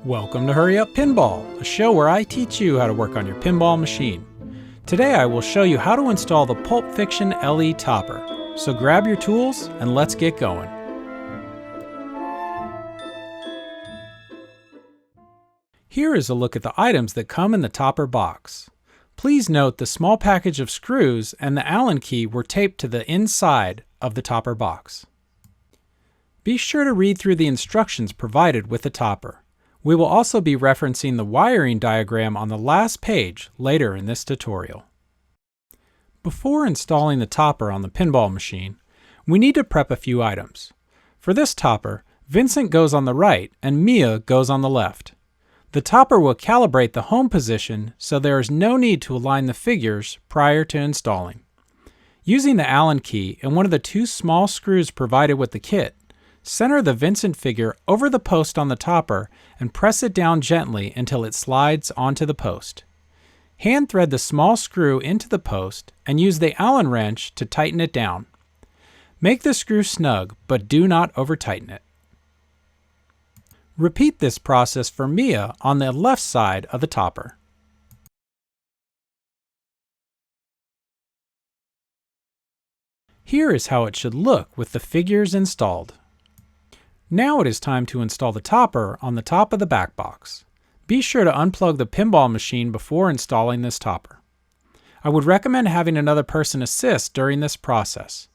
Welcome to Hurry Up Pinball, a show where I teach you how to work on your pinball machine. Today I will show you how to install the Pulp Fiction LE Topper. So grab your tools and let's get going. Here is a look at the items that come in the Topper box. Please note the small package of screws and the Allen key were taped to the inside of the Topper box. Be sure to read through the instructions provided with the Topper. We will also be referencing the wiring diagram on the last page later in this tutorial. Before installing the Topper on the pinball machine, we need to prep a few items. For this Topper, Vincent goes on the right and Mia goes on the left. The Topper will calibrate the home position, so there is no need to align the figures prior to installing. Using the Allen key and one of the two small screws provided with the kit, center the Vincent figure over the post on the Topper and press it down gently until it slides onto the post. Hand thread the small screw into the post and use the Allen wrench to tighten it down. Make the screw snug, but do not over-tighten it. Repeat this process for Mia on the left side of the Topper. Here is how it should look with the figures installed. Now it is time to install the Topper on the top of the back box. Be sure to unplug the pinball machine before installing this Topper. I would recommend having another person assist during this process.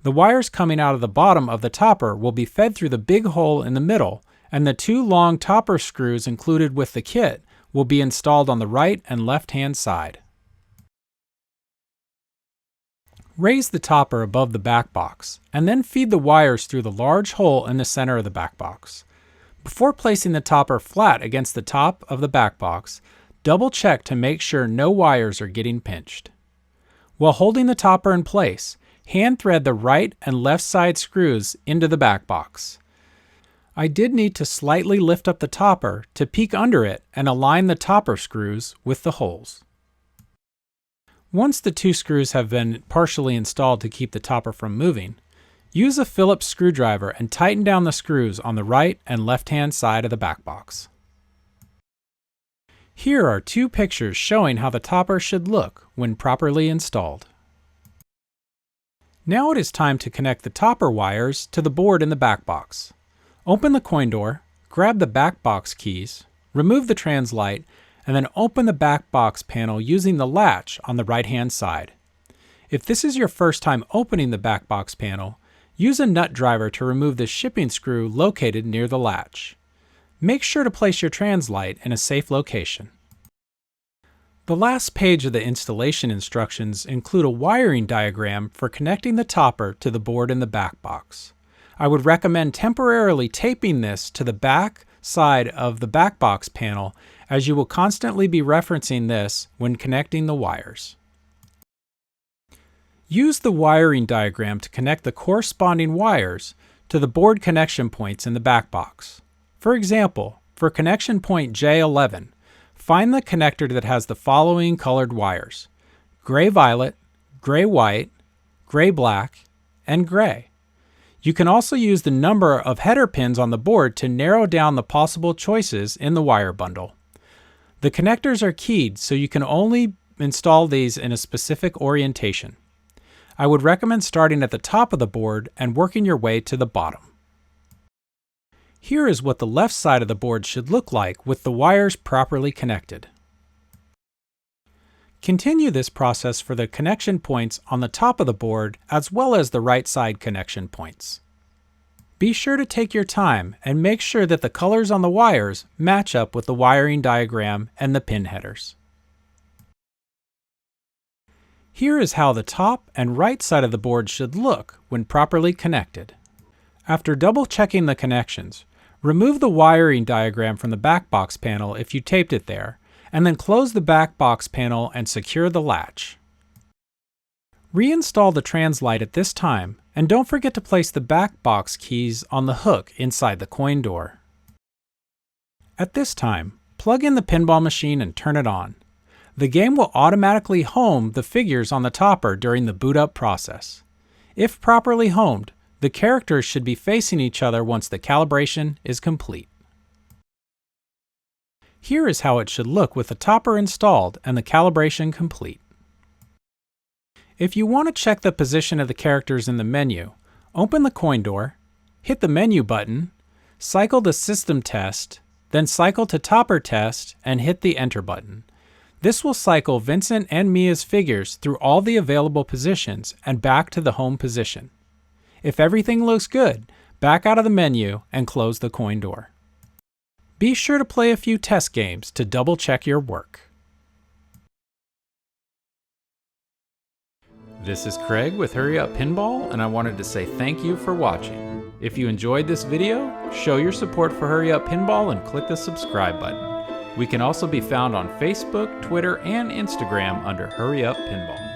The wires coming out of the bottom of the Topper will be fed through the big hole in the middle, and the two long Topper screws included with the kit will be installed on the right and left-hand side. Raise the Topper above the back box, and then feed the wires through the large hole in the center of the back box. Before placing the Topper flat against the top of the back box, double check to make sure no wires are getting pinched. While holding the Topper in place, hand thread the right and left side screws into the back box. I did need to slightly lift up the Topper to peek under it and align the Topper screws with the holes. Once the two screws have been partially installed to keep the Topper from moving, use a Phillips screwdriver and tighten down the screws on the right and left-hand side of the back box. Here are two pictures showing how the Topper should look when properly installed. Now it is time to connect the Topper wires to the board in the back box. Open the coin door, grab the back box keys, remove the translite, and then open the back box panel using the latch on the right-hand side. If this is your first time opening the back box panel, use a nut driver to remove the shipping screw located near the latch. Make sure to place your translite in a safe location. The last page of the installation instructions include a wiring diagram for connecting the Topper to the board in the back box. I would recommend temporarily taping this to the back side of the back box panel, as you will constantly be referencing this when connecting the wires. Use the wiring diagram to connect the corresponding wires to the board connection points in the back box. For example, for connection point J11, find the connector that has the following colored wires: gray-violet, gray-white, gray-black, and gray. You can also use the number of header pins on the board to narrow down the possible choices in the wire bundle. The connectors are keyed, so you can only install these in a specific orientation. I would recommend starting at the top of the board and working your way to the bottom. Here is what the left side of the board should look like with the wires properly connected. Continue this process for the connection points on the top of the board as well as the right side connection points. Be sure to take your time and make sure that the colors on the wires match up with the wiring diagram and the pin headers. Here is how the top and right side of the board should look when properly connected. After double checking the connections, remove the wiring diagram from the back box panel if you taped it there, and then close the back box panel and secure the latch. Reinstall the translite at this time, and don't forget to place the back box keys on the hook inside the coin door. At this time, plug in the pinball machine and turn it on. The game will automatically home the figures on the Topper during the boot up process. If properly homed, the characters should be facing each other once the calibration is complete. Here is how it should look with the topper installed and the calibration complete. If you want to check the position of the characters in the menu, open the coin door, hit the menu button, cycle to System Test, then cycle to Topper Test and hit the Enter button. This will cycle Vincent and Mia's figures through all the available positions and back to the home position. If everything looks good, back out of the menu and close the coin door. Be sure to play a few test games to double check your work. This is Craig with Hurry Up Pinball, and I wanted to say thank you for watching. If you enjoyed this video, show your support for Hurry Up Pinball and click the subscribe button. We can also be found on Facebook, Twitter, and Instagram under Hurry Up Pinball.